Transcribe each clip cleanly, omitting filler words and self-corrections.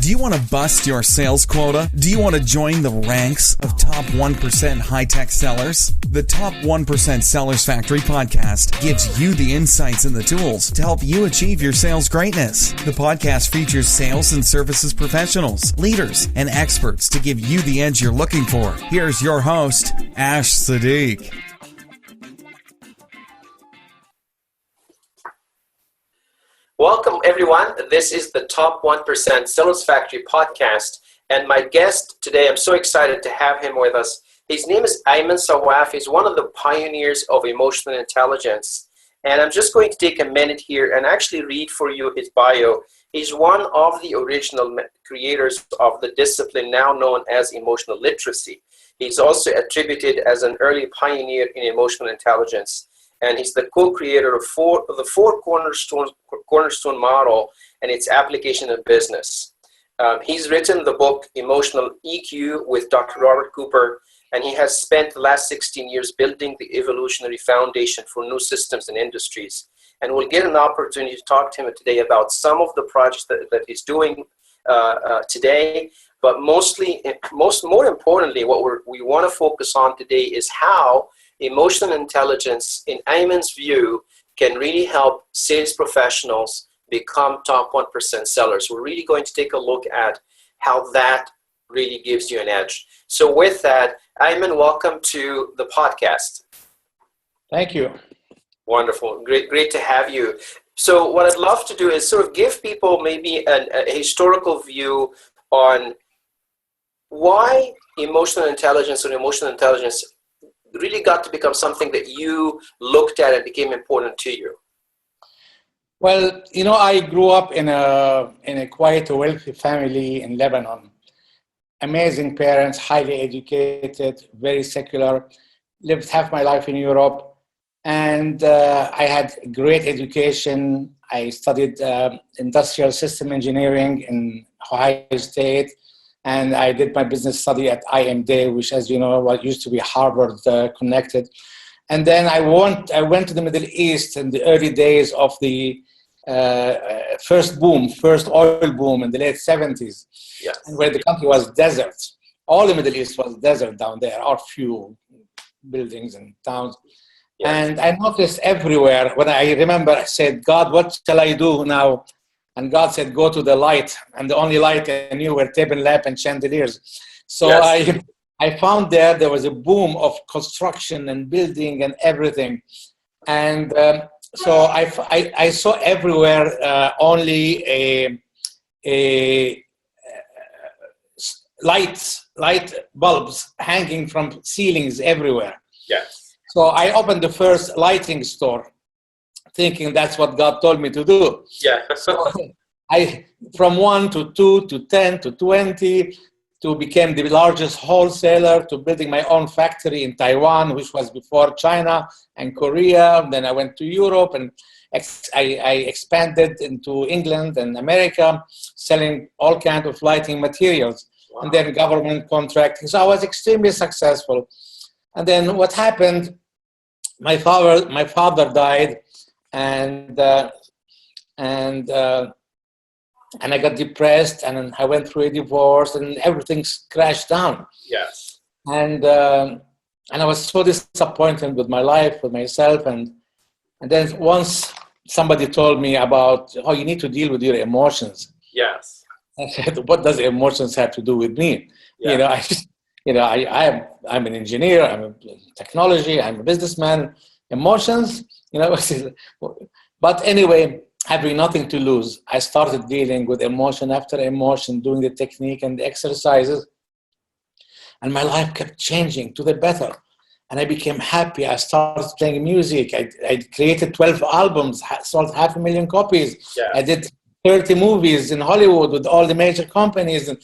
Do you want to bust your sales quota? Do you want to join the ranks of top 1% high-tech sellers? The Top 1% Sellers Factory podcast gives you the insights and the tools to help you achieve your sales greatness. The podcast features sales and services professionals, leaders, and experts to give you the edge you're looking for. Here's your host, Seddeek. Welcome, everyone. This is the Top 1% Sellers Factory podcast, and my guest today, I'm so excited to have him with us. His name is Ayman Sawaf. He's one of the pioneers of emotional intelligence, and I'm just going to take a minute here and actually read for you his bio. He's one of the original creators of the discipline now known as emotional literacy. He's also attributed as an early pioneer in emotional intelligence. And he's the co-creator of the four cornerstone model and its application in business. He's written the book Emotional EQ with Dr. Robert Cooper, and he has spent the last 16 years building the evolutionary foundation for new systems and industries. And we'll get an opportunity to talk to him today about some of the projects that he's doing today. But more importantly, what we want to focus on today is how emotional intelligence, in Ayman's view, can really help sales professionals become top 1% sellers. We're really going to take a look at how that really gives you an edge. So with that, Ayman, welcome to the podcast. Thank you. Wonderful. Great to have you. So what I'd love to do is sort of give people maybe a historical view on why emotional intelligence really got to become something that you looked at and became important to you. Well, I grew up in a quite wealthy family in Lebanon. Amazing parents, highly educated, very secular. Lived half my life in Europe, and I had great education. I studied industrial system engineering in Ohio State. And I did my business study at IMD, which, as you know, what used to be Harvard connected. And then I went to the Middle East in the early days of the first oil boom in the late 70s, yes. And where the country was desert. All the Middle East was desert down there, or few buildings and towns. Yes. And I noticed everywhere, when I remember, I said, God, what shall I do now? And God said, go to the light. And the only light I knew were table lamp and chandeliers. So yes. I found there was a boom of construction and building and everything. And so I saw everywhere only a light bulbs hanging from ceilings everywhere. Yes. So I opened the first lighting store, thinking that's what God told me to do. Yeah. So from 1 to 2 to 10 to 20 to became the largest wholesaler, to building my own factory in Taiwan, which was before China and Korea. Then I went to Europe, and I expanded into England and America, selling all kinds of lighting materials. Wow. And then government contracting. So I was extremely successful. And then what happened? My father died. And I got depressed, and I went through a divorce, and everything crashed down. Yes. And I was so disappointed with my life, with myself, and then once somebody told me about, you need to deal with your emotions. Yes. I said, what does emotions have to do with me? Yeah. I'm an engineer, I'm a technology, I'm a businessman. Emotions, but anyway, having nothing to lose, I started dealing with emotion after emotion, doing the technique and the exercises, and my life kept changing to the better. And I became happy. I started playing music. I created 12 albums, sold 500,000 copies. Yeah. I did 30 movies in Hollywood with all the major companies, and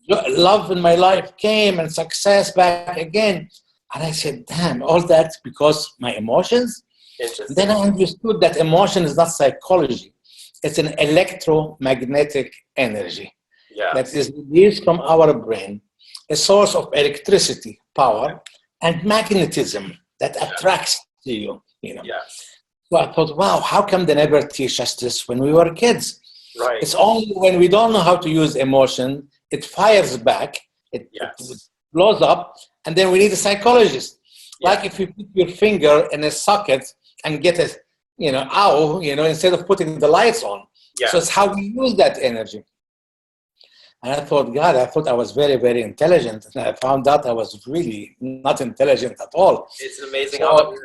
love in my life came, and success back again. And I said, damn, all that because my emotions? Then I understood that emotion is not psychology. It's an electromagnetic energy that is released from our brain, a source of electricity, power, and magnetism that attracts to you. Yes. So I thought, wow, how come they never teach us this when we were kids? Right. It's only when we don't know how to use emotion, it fires back, it Yes. blows up, and then we need a psychologist. Yeah. Like if you put your finger in a socket and get a, ow, instead of putting the lights on. Yeah. So it's how we use that energy. And I thought, God, I thought I was very, very intelligent. And I found out I was really not intelligent at all. It's amazing. So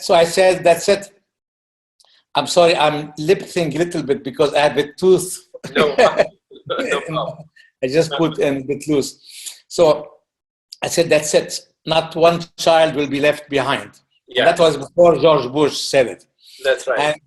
so I said, that's it. I'm sorry, I'm lip syncing a little bit because I have a tooth. No, no problem. I just put in a bit loose. So I said, that's it. Not one child will be left behind. Yeah. And that was before George Bush said it. That's right.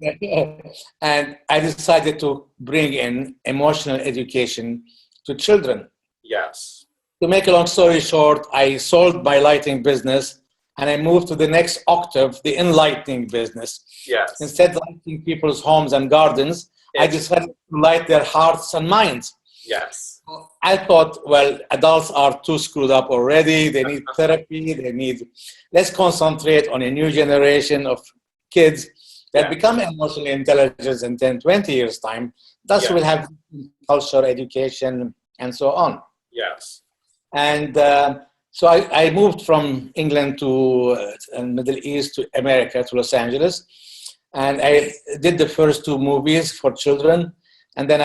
And I decided to bring in emotional education to children. Yes. To make a long story short, I sold my lighting business and I moved to the next octave, the enlightening business. Yes. Instead of lighting people's homes and gardens, I decided to light their hearts and minds. Yes. I thought, well, adults are too screwed up already. They need therapy. Let's concentrate on a new generation of kids that become emotionally intelligent in 10, 20 years' time. Thus, we'll have culture, education, and so on. Yes. And so I moved from England to Middle East to America, to Los Angeles. And I did the first 2 movies for children. And then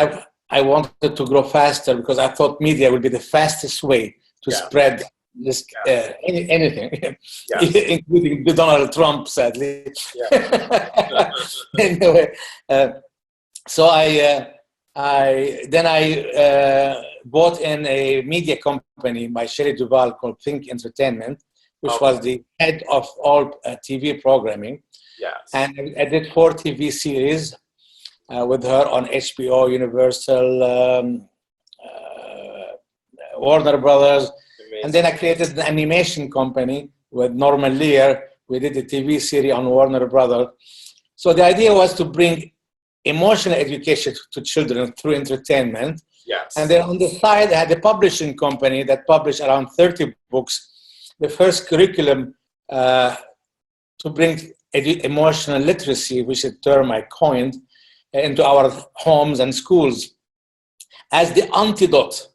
I wanted to grow faster because I thought media would be the fastest way to spread this anything, including Donald Trump, sadly. Anyway, so I bought in a media company by Shelley Duvall called Think Entertainment, which was the head of all TV programming. Yes. And I did 4 TV series with her on HBO, Universal, Warner Brothers. Amazing. And then I created an animation company with Norman Lear. We did a TV series on Warner Brothers. So the idea was to bring emotional education to children through entertainment. Yes. And then on the side, I had a publishing company that published around 30 books. The first curriculum to bring emotional literacy, which is a term I coined, into our homes and schools as the antidote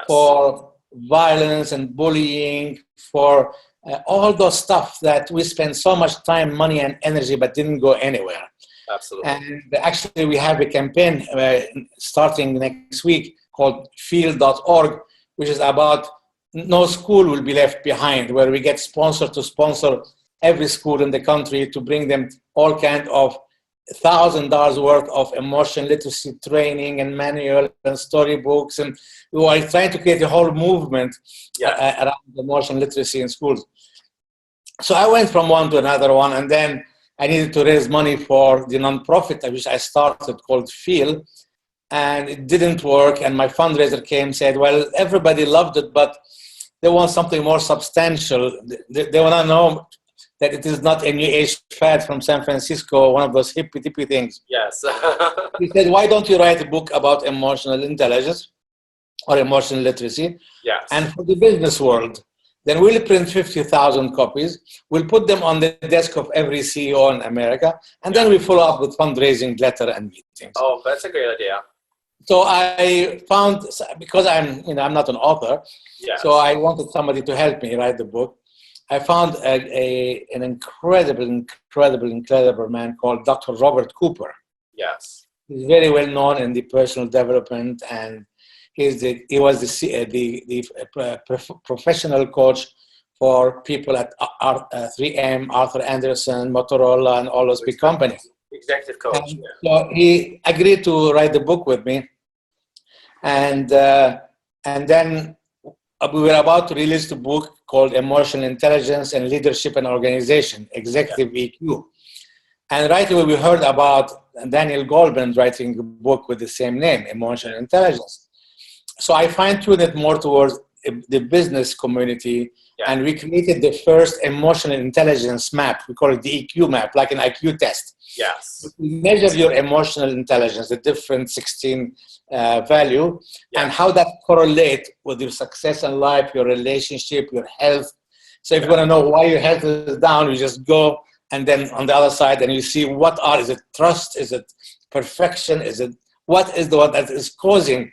for violence and bullying, for all those stuff that we spend so much time, money, and energy but didn't go anywhere. Absolutely. And actually, we have a campaign starting next week called feel.org, which is about no school will be left behind, where we get sponsors to sponsor every school in the country to bring them all kind of $1,000 worth of emotional literacy training and manual and storybooks. And we are trying to create a whole movement around emotional literacy in schools. So I went from one to another one, and then I needed to raise money for the nonprofit which I started called Feel, and it didn't work. And my fundraiser came and said, well, everybody loved it, but they want something more substantial. They want to know that it is not a new age fad from San Francisco, one of those hippy-dippy things. Yes. He said, why don't you write a book about emotional intelligence or emotional literacy? Yes. And for the business world, then we'll print 50,000 copies. We'll put them on the desk of every CEO in America, and then we follow up with fundraising letter and meetings. Oh, that's a great idea. So I found, because I'm not an author, so I wanted somebody to help me write the book. I found an incredible man called Dr. Robert Cooper. Yes. He's very well known in the personal development, and he was the professional coach for people at 3M, Arthur Andersen, Motorola, and all those big companies. Executive coach. So he agreed to write the book with me, and then we were about to release the book called Emotional Intelligence and Leadership and Organization, Executive EQ. And right away we heard about Daniel Goleman writing a book with the same name, Emotional Intelligence. So I fine-tuned it more towards the business community, and we created the first emotional intelligence map. We call it the EQ map, like an IQ test. Yes. We measure your emotional intelligence, the different 16 value, and how that correlate with your success in life, your relationship, your health. So if you want to know why your health is down, you just go, and then on the other side, and you see is it trust, is it perfection, is it what is the one that is causing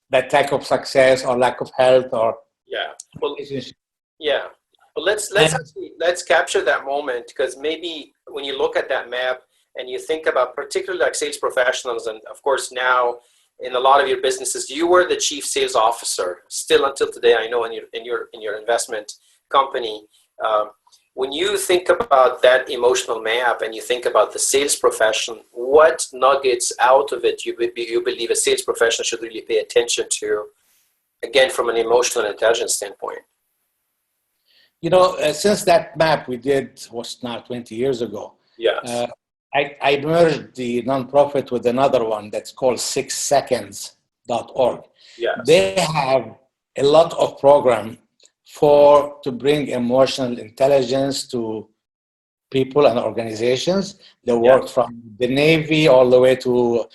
that lack of success or lack of health or Yeah. Well, relationship. yeah. Well, let's capture that moment, because maybe when you look at that map and you think about particularly like sales professionals, and of course now in a lot of your businesses, you were the chief sales officer still until today. I know in your investment company. When you think about that emotional map and you think about the sales profession, what nuggets out of it you believe a sales professional should really pay attention to, again, from an emotional intelligence standpoint? Since that map we did was now 20 years ago. Yes. I merged the nonprofit with another one that's called 6seconds.org. Yes. They have a lot of program to bring emotional intelligence to people and organizations. They work from the Navy all the way to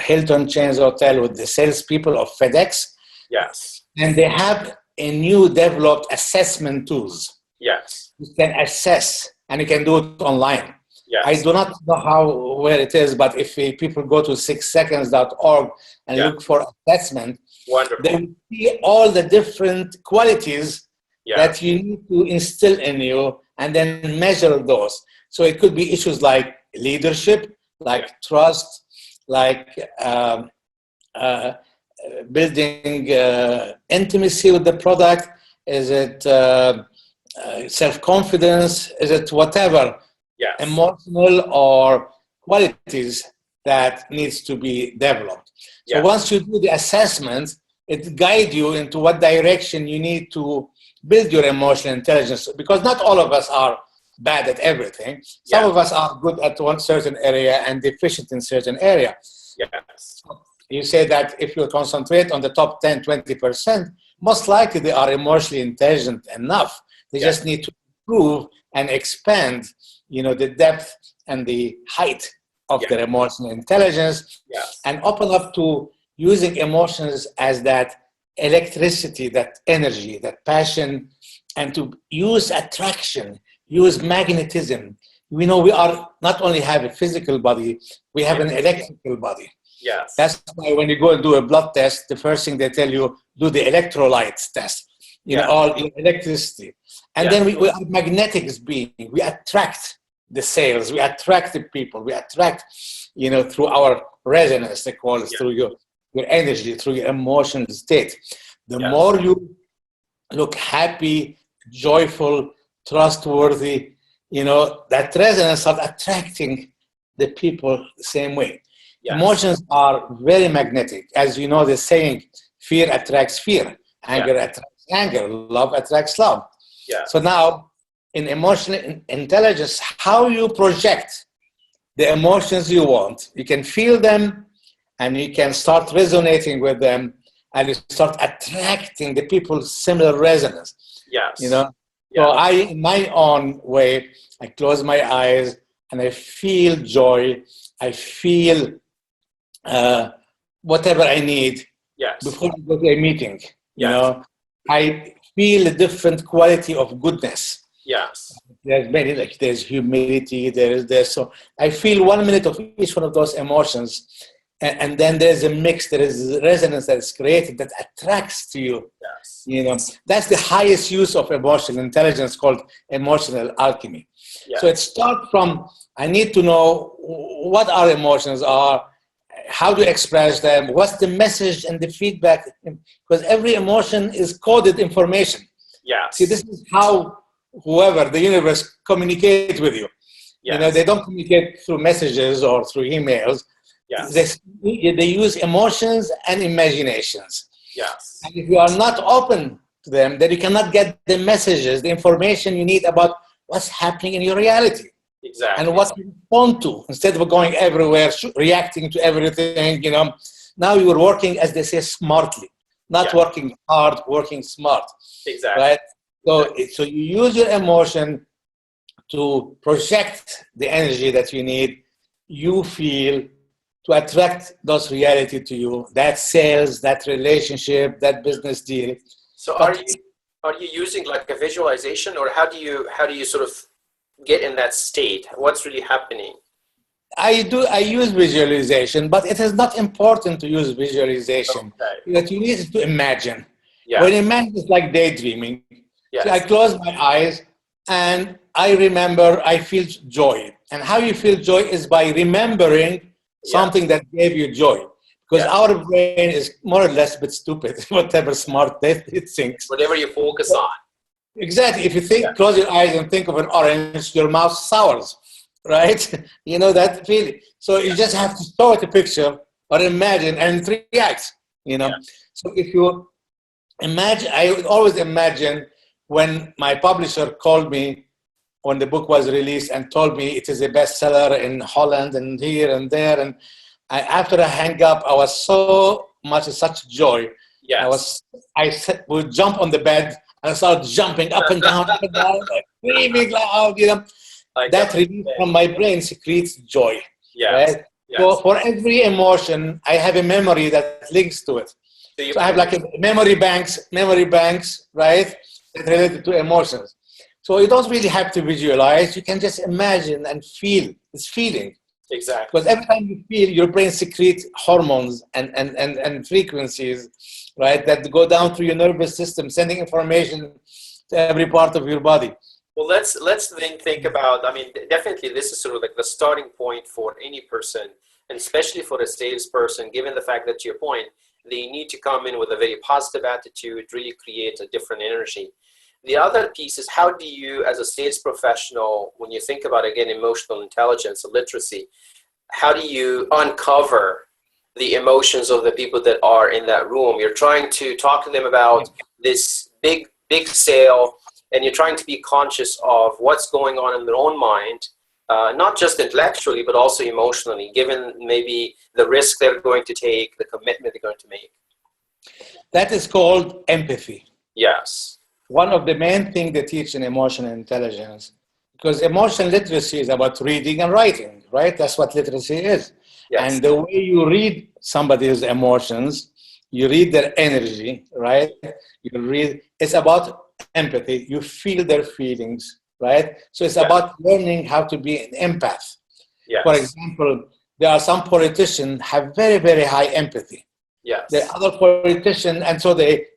Hilton Chains Hotel with the salespeople of FedEx. Yes. And they have a new developed assessment tools. Yes. You can assess and you can do it online. Yes. I do not know where it is, but if people go to 6seconds.org and look for assessment, wonderful, they will see all the different qualities that you need to instill in you and then measure those. So it could be issues like leadership, like trust, like building intimacy with the product. Is it self-confidence? Is it whatever? Yes. Emotional or qualities that needs to be developed. So once you do the assessment, it guides you into what direction you need to build your emotional intelligence, because not all of us are bad at everything. Some of us are good at one certain area and deficient in certain area. Yes. You say that if you concentrate on the top 10, 20%, most likely they are emotionally intelligent enough. They just need to improve and expand, the depth and the height of their emotional intelligence, and open up to using emotions as that electricity, that energy, that passion, and to use attraction, use magnetism. We know we are not only have a physical body, we have an electrical body. Yes. That's why when you go and do a blood test, the first thing they tell you, do the electrolytes test, all electricity. And then we are magnetics being, we attract the sales, we attract the people, we attract, through our resonance, they call it, through your energy, through your emotional state. The more you look happy, joyful, trustworthy, that resonance starts attracting the people the same way. Yes. Emotions are very magnetic. As you know, the saying, fear attracts fear, anger attracts anger, love attracts love. So now, in emotional intelligence, how you project the emotions you want, you can feel them and you can start resonating with them and you start attracting the people's similar resonance. Yes. So I, in my own way, I close my eyes and I feel joy. I feel whatever I need before I go to a meeting. I feel a different quality of goodness. Yes. There's many, like there's humility, so I feel 1 minute of each one of those emotions, and then there's a mix, there is resonance that is created that attracts to you. Yes. That's the highest use of emotional intelligence, called emotional alchemy. So it starts from, I need to know what our emotions are, how to express them, what's the message and the feedback, because every emotion is coded information. Yes. See, this is how whoever, the universe, communicate with you. Yes. They don't communicate through messages or through emails. Yes. They use emotions and imaginations. Yes. And if you are not open to them, then you cannot get the messages, the information you need about what's happening in your reality. Exactly. And what you respond to, instead of going everywhere, reacting to everything, now you are working, as they say, smartly, not working hard, working smart. Exactly. Right? So you use your emotion to project the energy that you need, you feel, to attract those reality to you, that sales, that relationship, that business deal. So are you using like a visualization, or how do you sort of get in that state? What's really happening? I use visualization, but it is not important to use visualization. Okay. What you need is to imagine. Yeah. When imagine is like daydreaming. Yes. So I close my eyes and I remember I feel joy. And how you feel joy is by remembering something that gave you joy. Because our brain is more or less a bit stupid, whatever smart it thinks. Whatever you focus on. Exactly. If you think, close your eyes and think of an orange, your mouth sours, right? You know that feeling. So you just have to show it a picture or imagine and it reacts, you know. So if you imagine, I would always imagine when my publisher called me when the book was released and told me it is a bestseller in Holland and here and there. And after I hang up, I was so much, such joy. Yes. I would jump on the bed and start jumping up and down, like screaming loud, you know. That release from my brain secretes joy. Yes. Right? So for every emotion, I have a memory that links to it. So I have like a memory banks, right, that related to emotions. So you don't really have to visualize. You can just imagine and feel. It's feeling. Exactly. Because every time you feel, your brain secretes hormones and frequencies, right, that go down through your nervous system, sending information to every part of your body. Well, let's then think about, I mean, definitely this is sort of like the starting point for any person, and especially for a salesperson, given the fact that, to your point, they need to come in with a very positive attitude, really create a different energy. The other piece is, how do you, as a sales professional, when you think about, again, emotional intelligence or literacy, how do you uncover the emotions of the people that are in that room? You're trying to talk to them about this big sale, and you're trying to be conscious of what's going on in their own mind, not just intellectually, but also emotionally, given maybe the risk they're going to take, the commitment they're going to make. That is called empathy. Yes. One of the main things they teach in emotional intelligence, because emotional literacy is about reading and writing, right? That's what literacy is. Yes. And the way you read somebody's emotions, you read their energy, right? It's about empathy. You feel their feelings, right? So it's about learning how to be an empath. Yes. For example, there are some politicians have very, very high empathy. Yes. There are other politicians, and so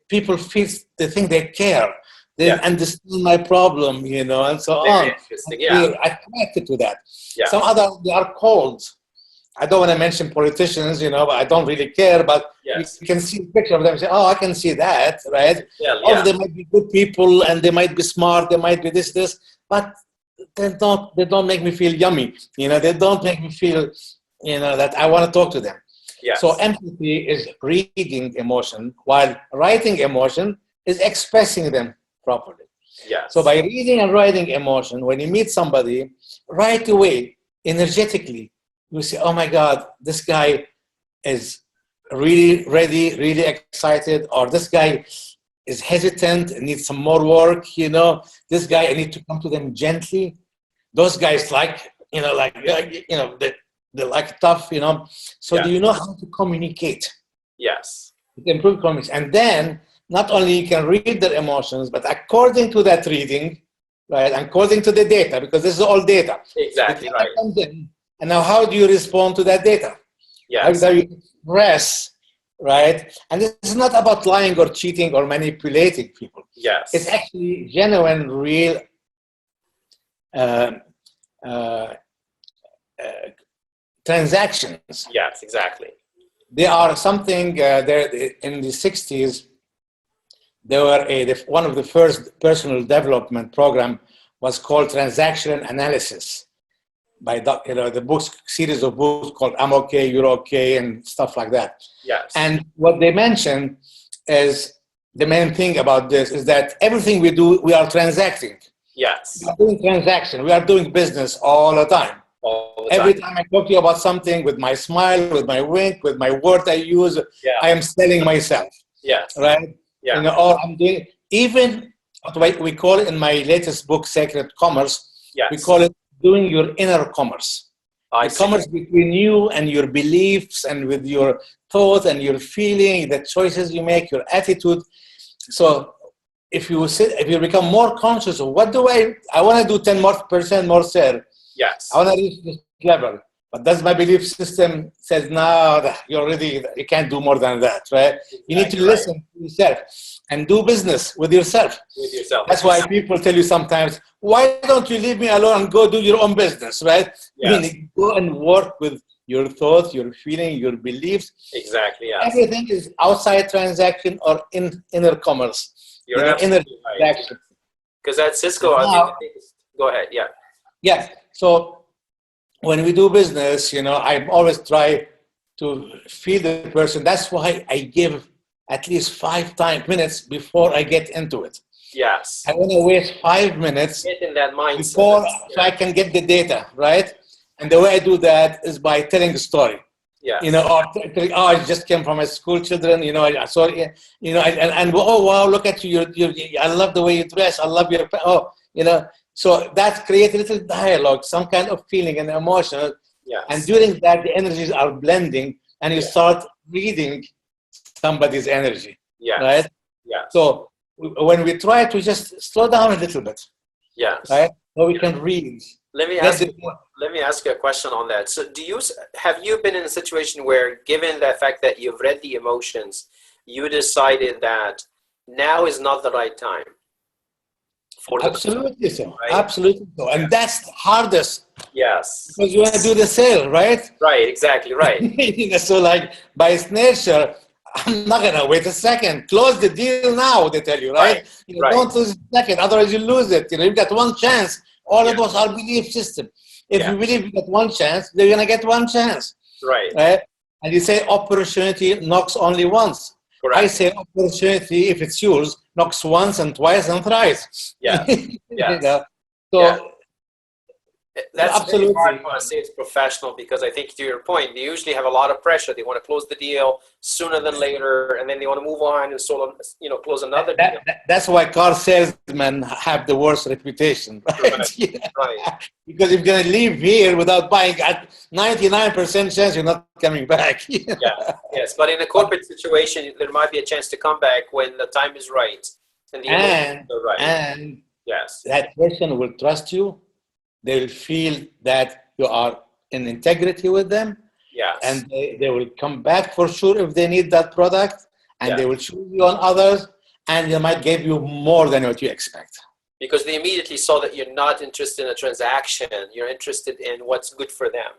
people feel, they think they care. They understand my problem, you know, and so on. Interesting. They're attracted to that. Yeah. Some other, they are cold. I don't want to mention politicians, you know, but I don't really care, but you can see a picture of them and say, oh, I can see that, right? Or they might be good people and they might be smart, they might be this, but they don't make me feel yummy, you know, they don't make me feel, you know, that I want to talk to them. Yes. So empathy is reading emotion, while writing emotion is expressing them properly. Yes. So by reading and writing emotion, when you meet somebody, right away, energetically, you say, oh my God, this guy is really ready, really excited, or this guy is hesitant, needs some more work, you know, this guy, I need to come to them gently. Those guys like they're like tough, you know. So do you know how to communicate? Yes. Improve communication. And then not only you can read their emotions, but according to that reading, right, according to the data, because this is all data. Exactly, right. Comes in, and now how do you respond to that data? Yes. How do you express, right? And this is not about lying or cheating or manipulating people. Yes. It's actually genuine, real transactions. Yes, exactly. They are something there in the 60s. They were one of the first personal development program was called transaction analysis by the series of books called I'm Okay, You're Okay, and stuff like that. Yes. And what they mention is the main thing about this is that everything we do, we are transacting. Yes. We are doing transaction. We are doing business all the time. Every time I talk to you about something, with my smile, with my wink, with my word I use, I am selling myself. Yes. Right? Yeah. You know, or I'm doing, even what we call it in my latest book, Sacred Commerce, we call it doing your inner commerce. The commerce between you and your beliefs and with your thoughts and your feeling, the choices you make, your attitude. So if you become more conscious of what do I want to do 10% more sale. Yes. I want to reach this level. But that's my belief system says, no, you can't do more than that, right? You need to listen to yourself and do business with yourself. That's why people tell you sometimes, why don't you leave me alone and go do your own business, right? Yes. Meaning, go and work with your thoughts, your feeling, your beliefs. Exactly, yes. Everything is outside transaction or inner commerce. You're inner right. transaction. Because at Cisco, I think go ahead, yeah. Yes. So when we do business, I always try to feel the person. That's why I give at least 5 minutes before I get into it. Yes. I want to waste 5 minutes get in that mindset before, so I can get the data, right? And the way I do that is by telling a story. Yes. I just came from my school children, I saw, and oh, wow, look at you, I love the way you dress, I love your, so that creates a little dialogue, some kind of feeling and emotion. Yes. And during that, the energies are blending, and you start reading somebody's energy. Yes. Right? Yes. So when we try to just slow down a little bit, yes, right? So we can read. Let me ask you a question on that. So have you been in a situation where, given the fact that you've read the emotions, you decided that now is not the right time? Absolutely so. Right? Absolutely so. And that's the hardest. Yes. Because you want to do the sale, right? Right, exactly, right. So like by its nature, I'm not going to wait a second. Close the deal now, they tell you, right? Don't lose a second, otherwise you lose it. You've got one chance. All of us are belief system. If you believe you get one chance, they're going to get one chance. Right. And you say opportunity knocks only once. Correct. I say opportunity, if it's yours, knocks once and twice and thrice. Yeah. So that's absolutely hard for a sales professional, because I think, to your point, they usually have a lot of pressure. They want to close the deal sooner than later, and then they want to move on and close another deal. That's why car salesmen have the worst reputation, right? Right. Because if you're going to leave here without buying, at 99% chance you're not coming back. Yes, but in a corporate situation, there might be a chance to come back when the time is right. And yes, that person will trust you. They will feel that you are in integrity with them. Yes. And they will come back for sure if they need that product, and they will choose you on others, and they might give you more than what you expect. Because they immediately saw that you're not interested in a transaction. You're interested in what's good for them.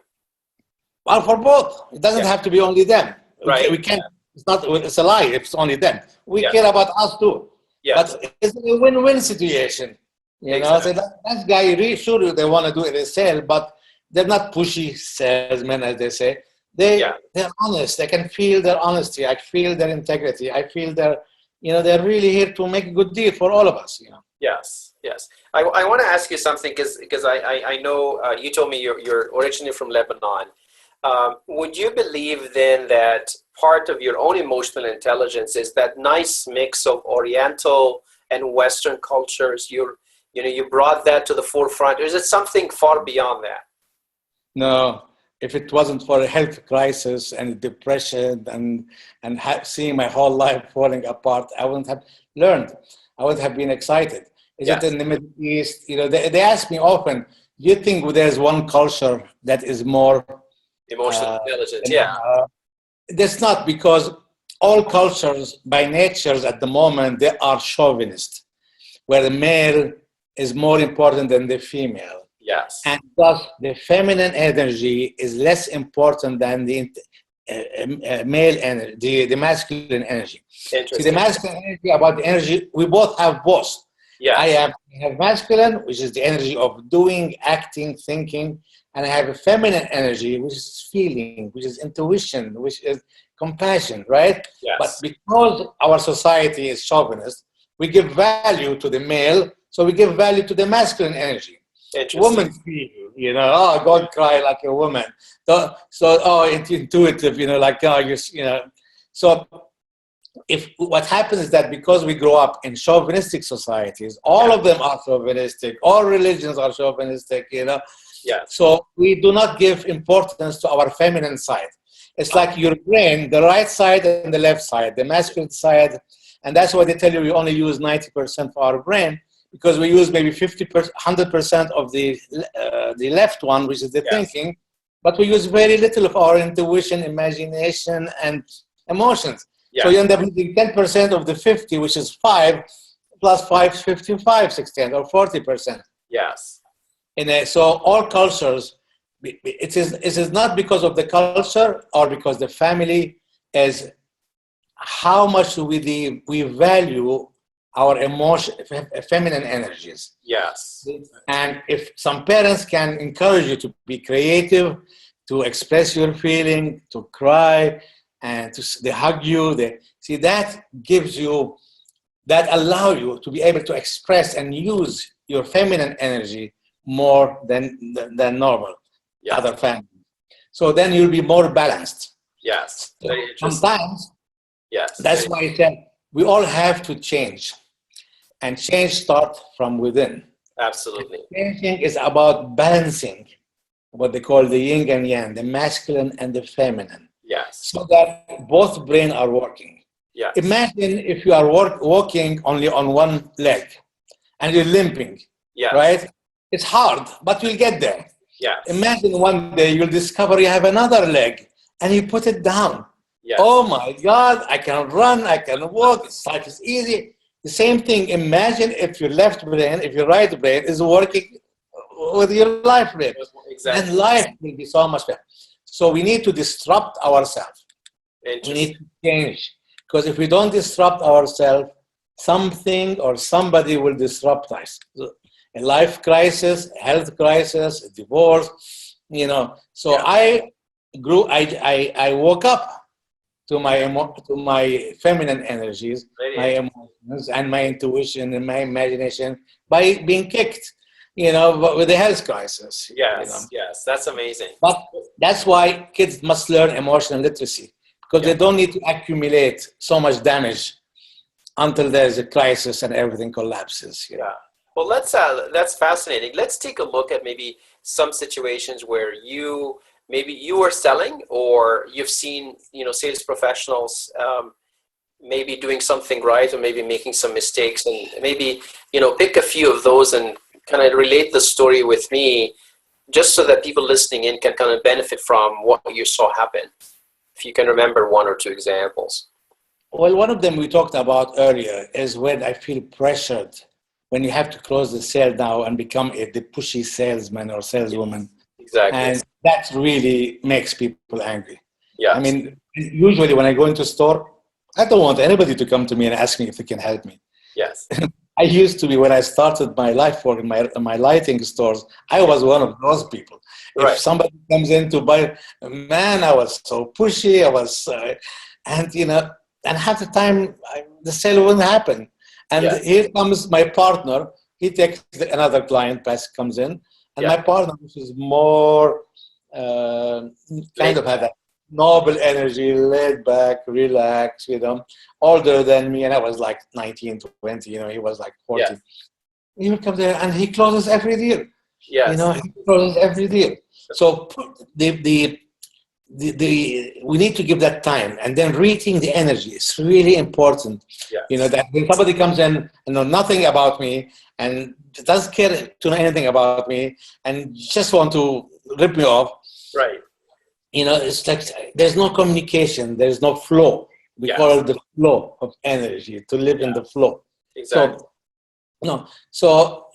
Well, for both. It doesn't have to be only them. Right. We can't, it's a lie if it's only them. We care about us too. Yes. But it's a win-win situation. So that guy, really sure they want to do it as sale, but they're not pushy salesmen, as they say. They're honest. I can feel their honesty. I feel their integrity. I feel they're really here to make a good deal for all of us. Yes. Yes. I want to ask you something, because I know you told me you're originally from Lebanon. Would you believe then that part of your own emotional intelligence is that nice mix of Oriental and Western cultures? You brought that to the forefront, or is it something far beyond that? No, if it wasn't for a health crisis and depression and seeing my whole life falling apart, I wouldn't have learned. I would have been excited. Is it in the Middle East? They ask me often, do you think there's one culture that is more emotional intelligence? That's not, because all cultures by natures at the moment, they are chauvinist, where the male is more important than the female. Yes. And thus the feminine energy is less important than the male energy, the masculine energy. See, the masculine energy, about the energy, we both have both. Yes. I have masculine, which is the energy of doing, acting, thinking, and I have a feminine energy, which is feeling, which is intuition, which is compassion, right? Yes. But because our society is chauvinist, we give value to the male, so we give value to the masculine energy. Women feel, God cry like a woman. It's intuitive, So if what happens is that because we grow up in chauvinistic societies, all of them are chauvinistic, all religions are chauvinistic, So we do not give importance to our feminine side. It's like your brain, the right side and the left side, the masculine side. And that's why they tell you we only use 90% of our brain, because we use maybe 50%, 100% of the left one, which is the thinking. but we use very little of our intuition, imagination, and emotions. Yeah. So you end up using 10% of the 50, which is 5, plus 5 is 55, 60, or 40%. Yes. So all cultures, it is not because of the culture or because the family is how much we value our emotion, feminine energies. Yes. And if some parents can encourage you to be creative, to express your feeling, to cry, and they hug you, see, that gives you, that allow you to be able to express and use your feminine energy more than normal, Yes. other families. So then you'll be more balanced. Yes. So Very interesting. sometimes, yes. That's why I said we all have to change. And change starts from within. Absolutely. Changing is about balancing what they call the yin and yang, the masculine and the feminine. Yes. So that both brains are working. Yes. Imagine if you are walking only on one leg and you're limping, yes. right? It's hard, but you'll get there. Yes. Imagine one day you'll discover you have another leg and you put it down. Yes. Oh my God, I can run, I can walk, life is easy. The same thing, imagine if your left brain, if your right brain is working with your left brain. Exactly. And life will be so much better. So we need to disrupt ourselves. We need to change. Because if we don't disrupt ourselves, something or somebody will disrupt us. A life crisis, a health crisis, a divorce, So yeah. I woke up to my feminine energies, my emotions, and my intuition and my imagination by being kicked, with the health crisis. Yes, yes, that's amazing. But that's why kids must learn emotional literacy, because they don't need to accumulate so much damage until there's a crisis and everything collapses. Yeah. Well, that's fascinating. Let's take a look at maybe some situations where maybe you are selling, or you've seen, sales professionals maybe doing something right, or maybe making some mistakes, and maybe, pick a few of those and kind of relate the story with me, just so that people listening in can kind of benefit from what you saw happen. If you can remember one or two examples. Well, one of them we talked about earlier is when I feel pressured, when you have to close the sale now and become the pushy salesman or saleswoman. Exactly. And that really makes people angry. Yes. I mean, usually when I go into a store, I don't want anybody to come to me and ask me if they can help me. Yes. I used to be, when I started my life work in my lighting stores, I was one of those people. Right. If somebody comes in to buy, man, I was so pushy. And half the time the sale wouldn't happen. And here comes my partner. He takes another client, comes in, and my partner, which is more kind of had that noble energy, laid back, relaxed, older than me, and I was like 19, 20, he was like 40. Yes. He comes there and he closes every deal. Yes. He closes every deal. So we need to give that time, and then reading the energy is really important. Yes. That when somebody comes in and know nothing about me and doesn't care to know anything about me and just want to rip me off. Right. It's like there's no communication, there's no flow. We call it the flow of energy, to live in the flow. Exactly. So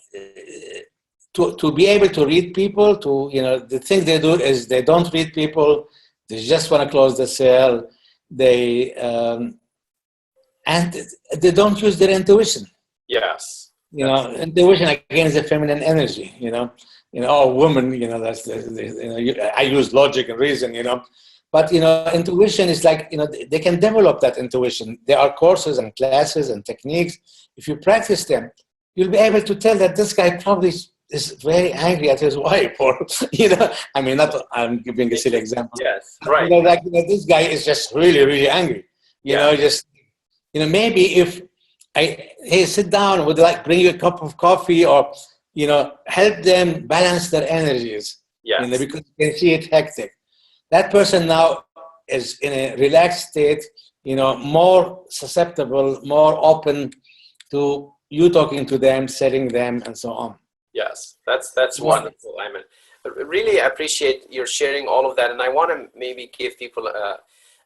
to be able to read people, the thing they do is they don't read people. They just want to close the sale. And they don't use their intuition. Yes. Intuition again is a feminine energy. Woman. That's I use logic and reason. But intuition is like they can develop that intuition. There are courses and classes and techniques. If you practice them, you'll be able to tell that this guy probably is very angry at his wife, or I'm giving a silly example. Yes, right. This guy is just really, really angry. Maybe if hey, sit down, would like bring you a cup of coffee, or help them balance their energies. Yes. Because you can see it hectic. That person now is in a relaxed state, more susceptible, more open to you talking to them, selling them, and so on. Yes, that's wonderful, Ayman. Really appreciate your sharing all of that, and I want to maybe give people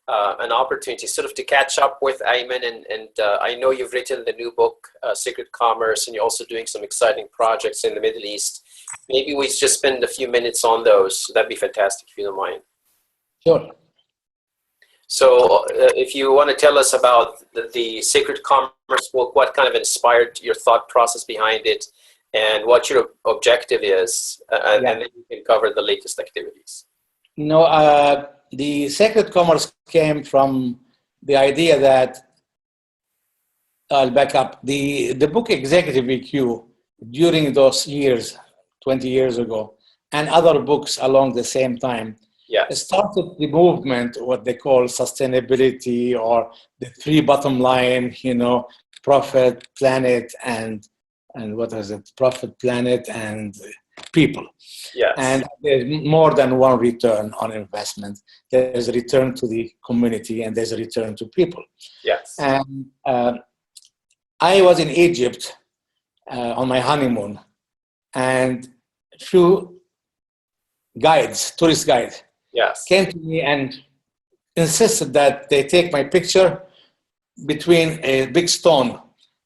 an opportunity sort of to catch up with Ayman, and I know you've written the new book, Secret Commerce, and you're also doing some exciting projects in the Middle East. Maybe we just spend a few minutes on those. That'd be fantastic if you don't mind. Sure. So if you want to tell us about the Secret Commerce book, what kind of inspired your thought process behind it, and what your objective is, and then you can cover the latest activities. The Sacred Commerce came from the idea that, I'll back up, the book Executive EQ, during those years, 20 years ago, and other books along the same time, started the movement, what they call sustainability, or the three bottom line, profit, planet, and what is it? Profit, planet, and people. Yes. And there's more than one return on investment. There's a return to the community, and there's a return to people. Yes. And I was in Egypt on my honeymoon, and a few tourist guides, came to me and insisted that they take my picture between a big stone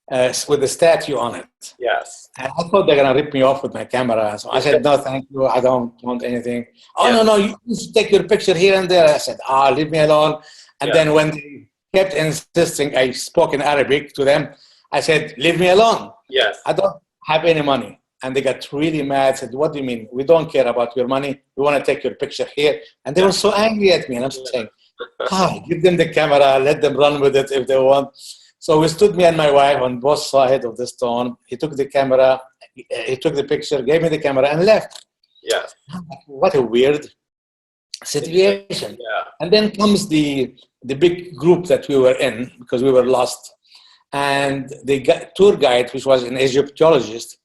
with a statue on it. Yes. And I thought they're going to rip me off with my camera. So I said, no, thank you. I don't want anything. Oh, no, you just take your picture here and there. I said, leave me alone. And then when they kept insisting, I spoke in Arabic to them. I said, leave me alone. Yes. I don't have any money. And they got really mad, said, what do you mean? We don't care about your money. We want to take your picture here. And they were so angry at me. And I'm saying, give them the camera, let them run with it if they want. So we stood, me and my wife, on both sides of the stone. He took the camera, he took the picture, gave me the camera, and left. Yeah. What a weird situation. Yeah. And then comes the big group that we were in, because we were lost. And the tour guide, which was an Egyptologist,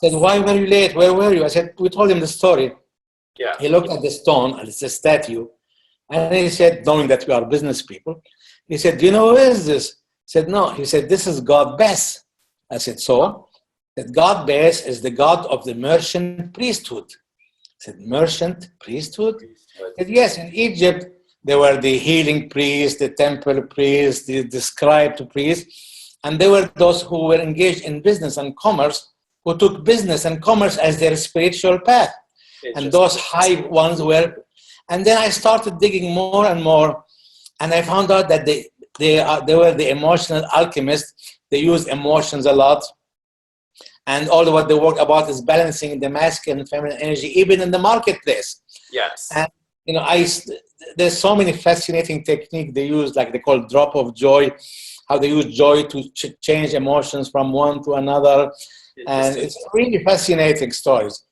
said, why were you late? Where were you? I said, we told him the story. Yeah. He looked at the stone, and it's a statue. And he said, knowing that we are business people, he said, do you know who is this? I said, no. He said, this is God Bes. I said, so? That God Bes is the god of the merchant priesthood. I said, merchant priesthood? I said, yes, in Egypt, there were the healing priests, the temple priests, the scribe priests, and there were those who were engaged in business and commerce, who took business and commerce as their spiritual path. And those high ones were, and then I started digging more and more, and I found out that they were the emotional alchemists. They used emotions a lot, and all what they work about is balancing the masculine and feminine energy, even in the marketplace. Yes. And there's so many fascinating techniques they use, like they call drop of joy, how they use joy to change emotions from one to another, and it's really fascinating stories.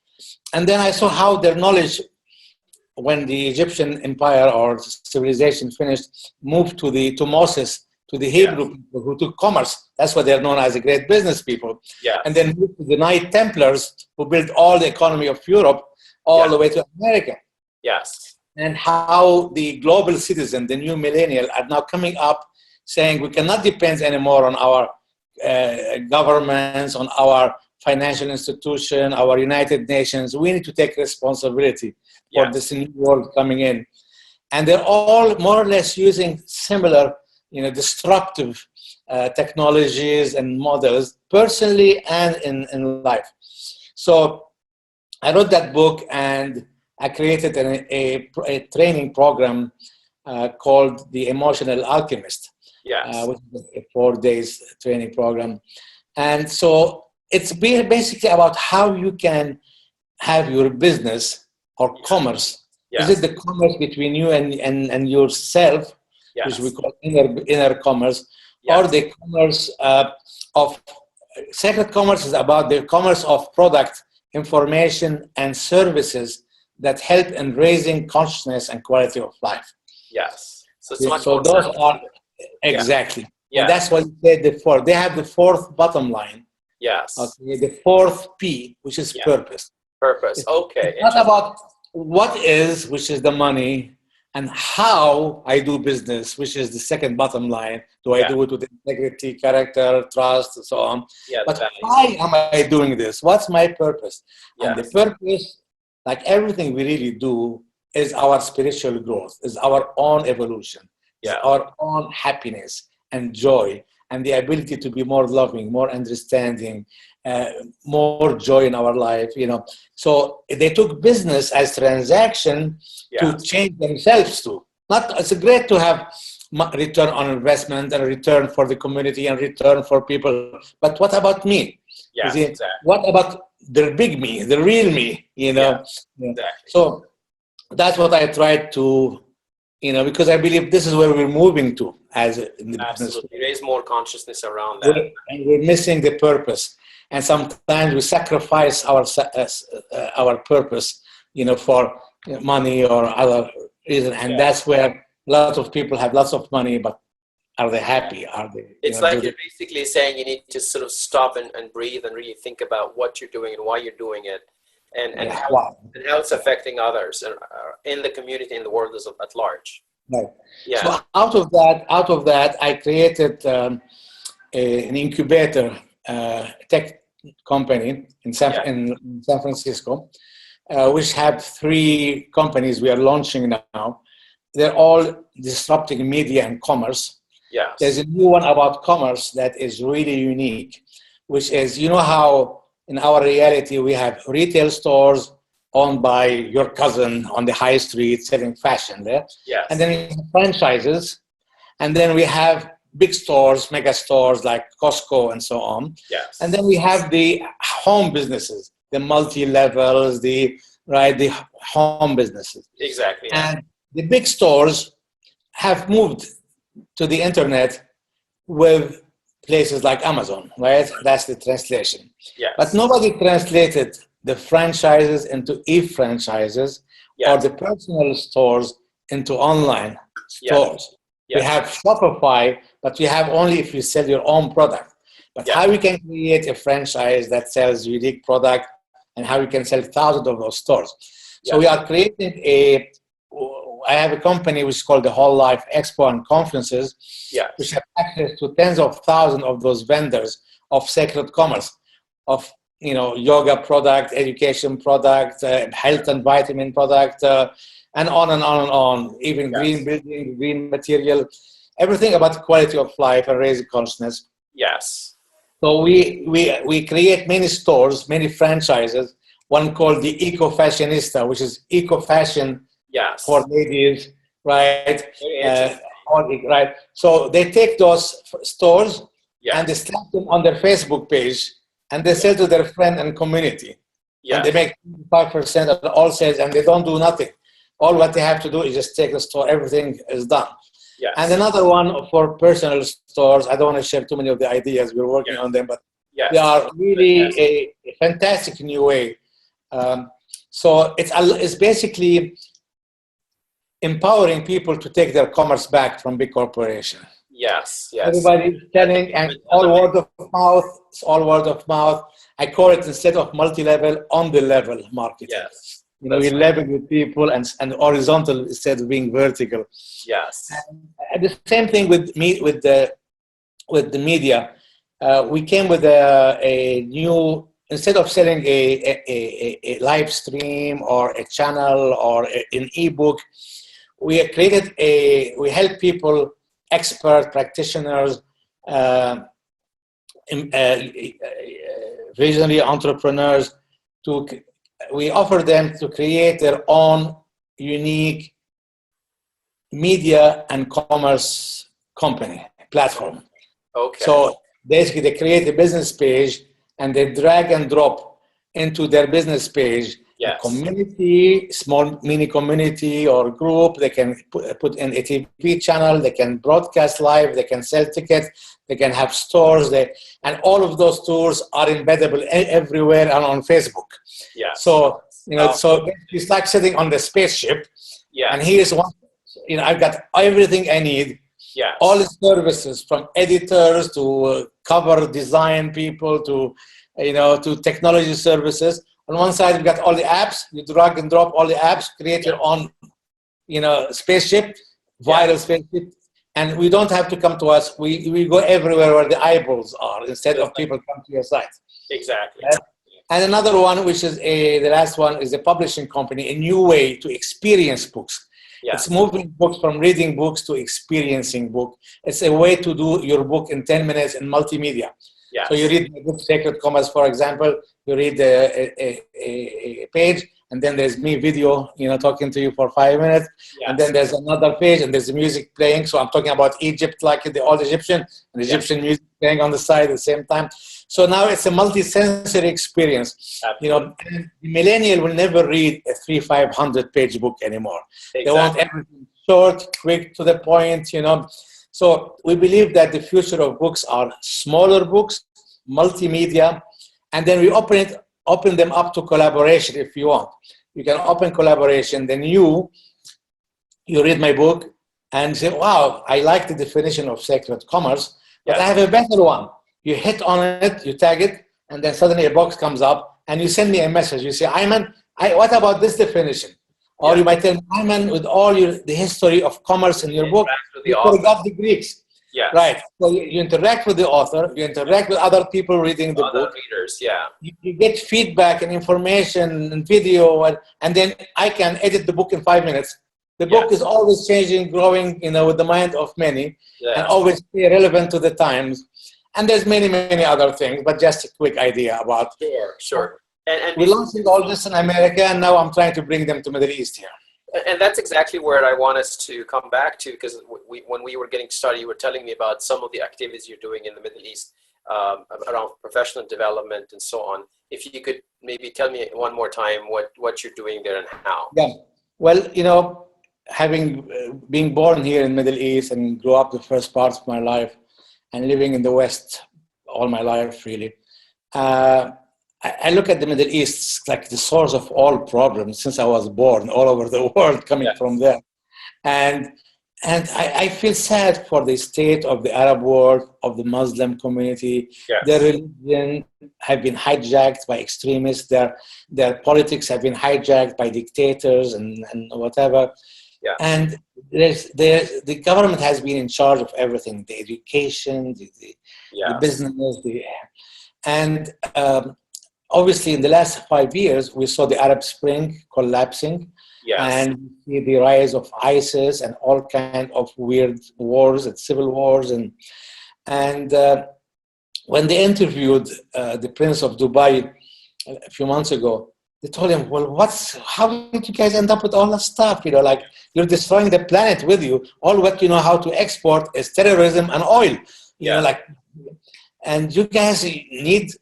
And then I saw how their knowledge, when the Egyptian empire or civilization finished, moved to Moses, to the Hebrew people who took commerce. That's why they're known as the great business people. Yeah. And then moved to the Knight Templars, who built all the economy of Europe, all the way to America. Yes. And how the global citizen, the new millennial, are now coming up saying we cannot depend anymore on our governments, on our financial institution, our United Nations. We need to take responsibility for this new world coming in. And they're all more or less using similar, disruptive technologies and models, personally and in life. So I wrote that book, and I created a training program called The Emotional Alchemist, which is a 4 days training program. And so it's basically about how you can have your business or commerce. Is it the commerce between you and yourself, which we call inner commerce, or the commerce of sacred commerce is about the commerce of product, information, and services that help in raising consciousness and quality of life. Yes. So those are exactly. Yeah. And that's what you said before. They have the fourth bottom line. Yes. Okay. The fourth P, which is purpose. Purpose. Okay. It's not about what is, which is the money, and how I do business, which is the second bottom line. Do I do it with integrity, character, trust, and so on? But why am I doing this? What's my purpose? And the purpose like everything we really do is our spiritual growth, is our own evolution, is our own happiness and joy, and the ability to be more loving, more understanding, more joy in our life, So they took business as transaction to change themselves too. It's great to have return on investment and return for the community and return for people, but what about me? Exactly. What about the big me, the real me? Exactly. So that's what I tried to, because I believe this is where we're moving to as in the business. Absolutely, raise more consciousness around that. We're missing the purpose, and sometimes we sacrifice our purpose, for money or other reason, and that's where a lot of people have lots of money, but are they happy? Are they? It's like you're basically saying you need to sort of stop and breathe and really think about what you're doing and why you're doing it, and how it's affecting others in the community, in the world at large. Right. Yeah. So out of that, I created an incubator tech company in San Francisco, which have 3 companies we are launching now. They're all disrupting media and commerce. Yes. There's a new one about commerce that is really unique, which is, how in our reality we have retail stores owned by your cousin on the high street selling fashion there. Yes. And then we have franchises, and then we have big stores, mega stores like Costco and so on. Yes. And then we have the home businesses, the multi-levels, the home businesses. Exactly. And the big stores have moved to the internet with places like Amazon, right? That's the translation. Yes. But nobody translated the franchises into e-franchises or the personal stores into online stores. Yes. We have Shopify, but we have only if you sell your own product. But how we can create a franchise that sells unique product, and how we can sell thousands of those stores. So we are creating I have a company which is called the Whole Life Expo and Conferences, which have access to tens of thousands of those vendors of sacred commerce, of yoga product, education product, health and vitamin product, and on and on and on. Even green building, green material, everything about quality of life and raising consciousness. Yes. So we create many stores, many franchises. One called the Eco Fashionista, which is eco fashion. Yes. For ladies, right? Right. So they take those stores and they slap them on their Facebook page, and they sell to their friend and community. And they make 5% of all sales, and they don't do nothing. All what they have to do is just take the store. Everything is done. Yes. And another one for personal stores. I don't want to share too many of the ideas. We're working on them, but they are really a fantastic new way. So it's basically empowering people to take their commerce back from big corporation. Yes. Everybody's telling, and all word of mouth. It's all word of mouth. I call it, instead of multi-level, on the level marketing. Yes. We level with people and horizontal instead of being vertical. Yes. And the same thing with the media. We came with a new, instead of selling a live stream or a channel or an ebook, we created we help people, expert practitioners, visionary entrepreneurs, we offer them to create their own unique media and commerce company platform. Okay. So basically they create a business page and they drag and drop into their business page a community, small mini community or group. They can put in a TV channel, they can broadcast live, they can sell tickets, they can have stores, and all of those tools are embeddable everywhere and on Facebook. Yes. So, so it's like sitting on the spaceship, and here's one, I've got everything I need. Yes. All the services, from editors to cover design people to, to technology services. On one side, you've got all the apps. You drag and drop all the apps, create your own, spaceship, viral spaceship. And we don't have to come to us. We go everywhere where the eyeballs are, instead of people come to your site. Exactly. And another one, which is the last one, is a publishing company, a new way to experience books. Yes. It's moving books from reading books to experiencing book. It's a way to do your book in 10 minutes in multimedia. Yes. So you read the book Sacred Commerce, for example, you read a page, and then there's me video, talking to you for 5 minutes. Yes. And then there's another page, and there's the music playing. So I'm talking about Egypt, like the old Egyptian, and Egyptian music playing on the side at the same time. So now it's a multi-sensory experience. Absolutely. And the millennial will never read a 300-500-page book anymore. Exactly. They want everything short, quick, to the point, So we believe that the future of books are smaller books, multimedia, and then we open them up to collaboration if you want. You can open collaboration, then you read my book and say, wow, I like the definition of sacred commerce, but I have a better one. You hit on it, you tag it, and then suddenly a box comes up and you send me a message. You say, Ayman, what about this definition? Or you might tell me, Ayman, with all the history of commerce in your book, you forgot the Greeks. Yes. Right. So you interact with the author, you interact with other people reading the book. Other readers, yeah. You get feedback and information and video, and then I can edit the book in 5 minutes. The book is always changing, growing, with the mind of many, and always stay relevant to the times. And there's many, many other things, but just a quick idea about. Sure. And we're launching all this in America, and now I'm trying to bring them to Middle East here. And that's exactly where I want us to come back to, because when we were getting started, you were telling me about some of the activities you're doing in the Middle East around professional development and so on. If you could maybe tell me one more time what you're doing there and how. Yeah. Well, being born here in Middle East and grew up the first part of my life and living in the West all my life, really, I look at the Middle East like the source of all problems since I was born, all over the world coming from there. And I feel sad for the state of the Arab world, of the Muslim community. Their religion have been hijacked by extremists. Their politics have been hijacked by dictators and whatever. And the government has been in charge of everything, the education, the business, and obviously in the last 5 years, we saw the Arab Spring collapsing, and we see the rise of ISIS and all kinds of weird wars and civil wars. And when they interviewed the Prince of Dubai a few months ago, they told him, well, how did you guys end up with all that stuff? Like you're destroying the planet with you. All what you know how to export is terrorism and oil. And you guys need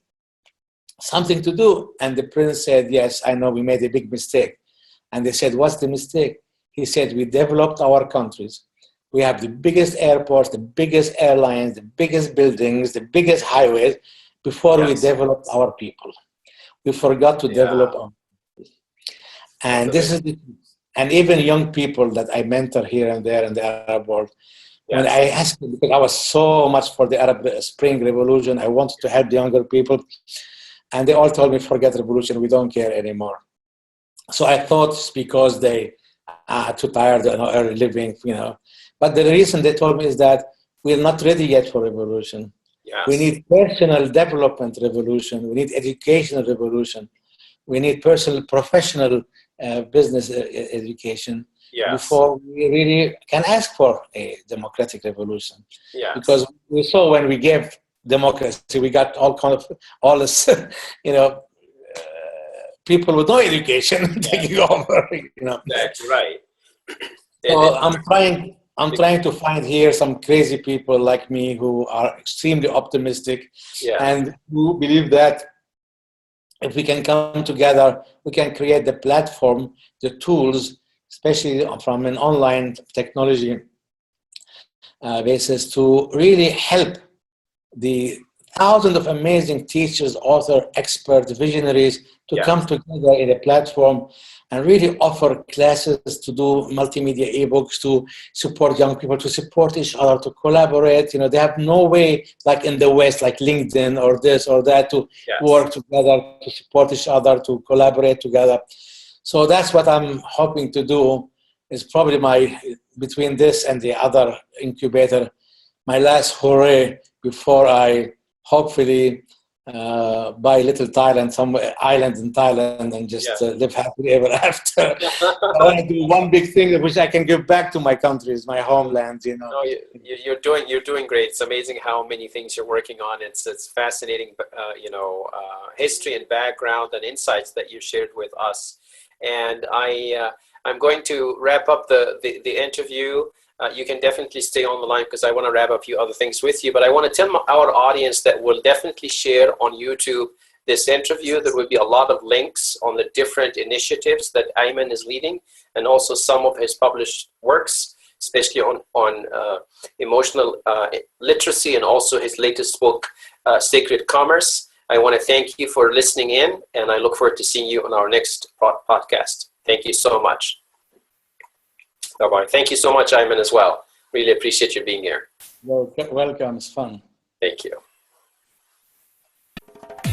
something to do. And the prince said, yes, I know we made a big mistake. And they said, what's the mistake? He said, we developed our countries. We have the biggest airports, the biggest airlines, the biggest buildings, the biggest highways before we developed our people. We forgot to develop our people. And this is and even young people that I mentor here and there in the Arab world, when I asked them, because I was so much for the Arab Spring Revolution, I wanted to help the younger people. And they all told me, forget revolution, we don't care anymore. So I thought it's because they are too tired of early living, But the reason they told me is that we're not ready yet for revolution. We need personal development revolution. We need educational revolution. We need personal, professional business education before we really can ask for a democratic revolution. Because we saw when we gave democracy, we got all this, people with no education taking over. That's right. So I'm trying to find here some crazy people like me who are extremely optimistic and who believe that if we can come together, we can create the platform, the tools, especially from an online technology basis, to really help the thousands of amazing teachers, authors, experts, visionaries to come together in a platform and really offer classes, to do multimedia ebooks, to support young people, to support each other, to collaborate. They have no way, like in the West, like LinkedIn or this or that, to work together, to support each other, to collaborate together. So that's what I'm hoping to do, is probably between this and the other incubator, my last hooray before I hopefully buy a little Thailand, some island in Thailand, and just live happily ever after. I want to do one big thing which I can give back to my countries, my homeland. No, you're doing great. It's amazing how many things you're working on. It's fascinating, history and background and insights that you shared with us. And I'm going to wrap up the interview. You can definitely stay on the line because I want to wrap up a few other things with you. But I want to tell our audience that we'll definitely share on YouTube this interview. There will be a lot of links on the different initiatives that Ayman is leading, and also some of his published works, especially on emotional literacy, and also his latest book, Sacred Commerce. I want to thank you for listening in, and I look forward to seeing you on our next podcast. Thank you so much. Bye-bye. Thank you so much, Ayman, as well. Really appreciate you being here. Welcome. It's fun. Thank you.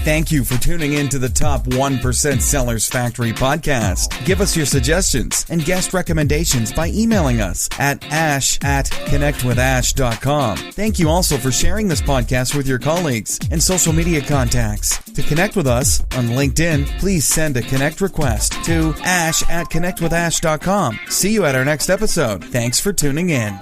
Thank you for tuning in to the Top 1% Sellers Factory podcast. Give us your suggestions and guest recommendations by emailing us at ash@connectwithash.com. Thank you also for sharing this podcast with your colleagues and social media contacts. To connect with us on LinkedIn, please send a connect request to ash@connectwithash.com. See you at our next episode. Thanks for tuning in.